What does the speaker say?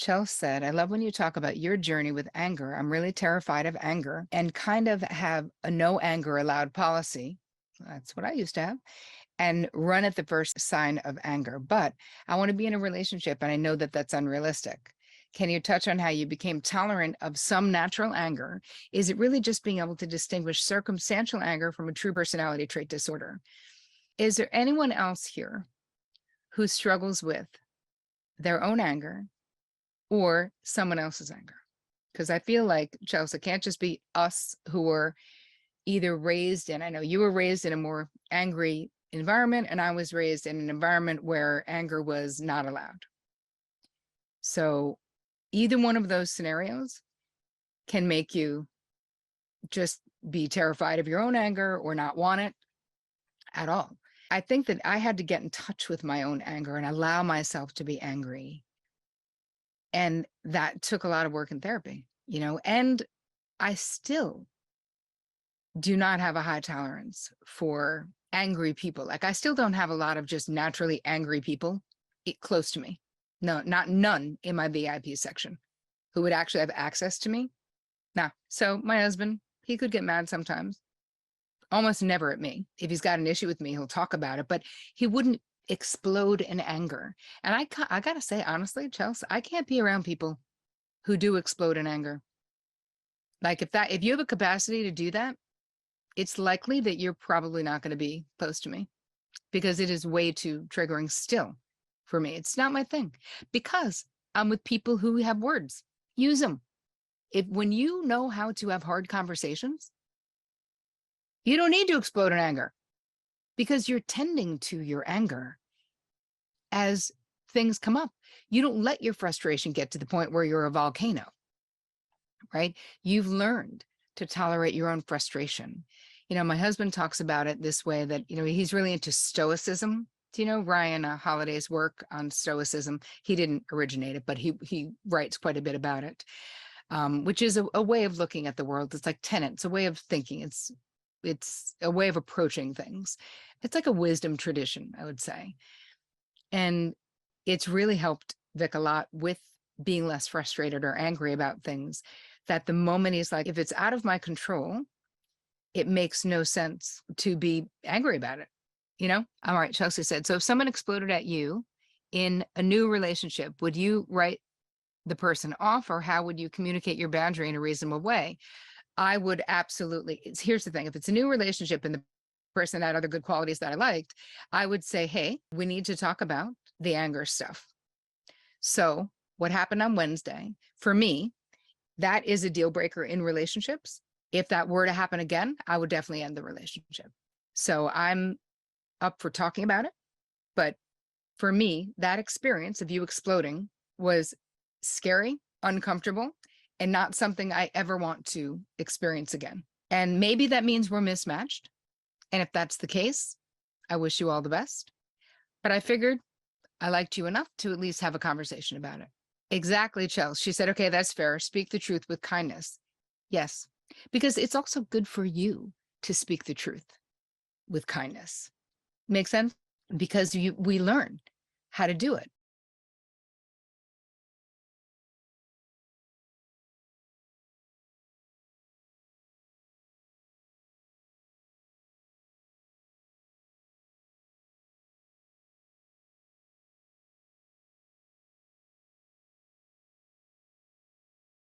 Chelsea said, I love when you talk about your journey with anger. I'm really terrified of anger and kind of have a no anger allowed policy. That's what I used to have, and run at the first sign of anger. But I want to be in a relationship and I know that that's unrealistic. Can you touch on how you became tolerant of some natural anger? Is it really just being able to distinguish circumstantial anger from a true personality trait disorder? Is there anyone else here who struggles with their own anger or someone else's anger? Because I feel like, Chelsea, it can't just be us who were either raised in, I know you were raised in a more angry environment, and I was raised in an environment where anger was not allowed. So either one of those scenarios can make you just be terrified of your own anger or not want it at all. I think that I had to get in touch with my own anger and allow myself to be angry. And that took a lot of work in therapy, and I still do not have a high tolerance for angry people. Like, I still don't have a lot of just naturally angry people close to me. No, none in my VIP section who would actually have access to me. Nah. So my husband, he could get mad sometimes, almost never at me. If he's got an issue with me, he'll talk about it, but he wouldn't explode in anger. And I got to say, honestly, Chelsea, I can't be around people who do explode in anger. Like, if you have a capacity to do that, it's likely that you're probably not going to be close to me, because it is way too triggering still for me. It's not my thing, because I'm with people who have words. Use them. When you know how to have hard conversations, you don't need to explode in anger, because you're tending to your anger as things come up. You don't let your frustration get to the point where you're a volcano, right? You've learned to tolerate your own frustration. My husband talks about it this way, that, he's really into stoicism. Do you know Ryan Holiday's work on stoicism? He didn't originate it, but he writes quite a bit about it, which is a way of looking at the world. It's like tenets, a way of thinking. It's a way of approaching things. It's like a wisdom tradition, I would say. And it's really helped Vic a lot with being less frustrated or angry about things, that the moment he's like, if it's out of my control, it makes no sense to be angry about it. All right, Chelsea said, so if someone exploded at you in a new relationship, would you write the person off, or how would you communicate your boundary in a reasonable way? I would absolutely. Here's the thing. If it's a new relationship and the person had other good qualities that I liked, I would say, hey, we need to talk about the anger stuff. So what happened on Wednesday, for me, that is a deal breaker in relationships. If that were to happen again, I would definitely end the relationship. So I'm up for talking about it. But for me, that experience of you exploding was scary, uncomfortable, and not something I ever want to experience again. And maybe that means we're mismatched. And if that's the case, I wish you all the best. But I figured I liked you enough to at least have a conversation about it. Exactly, Chelsea. She said, okay, that's fair. Speak the truth with kindness. Yes, because it's also good for you to speak the truth with kindness. Make sense? Because we learn how to do it.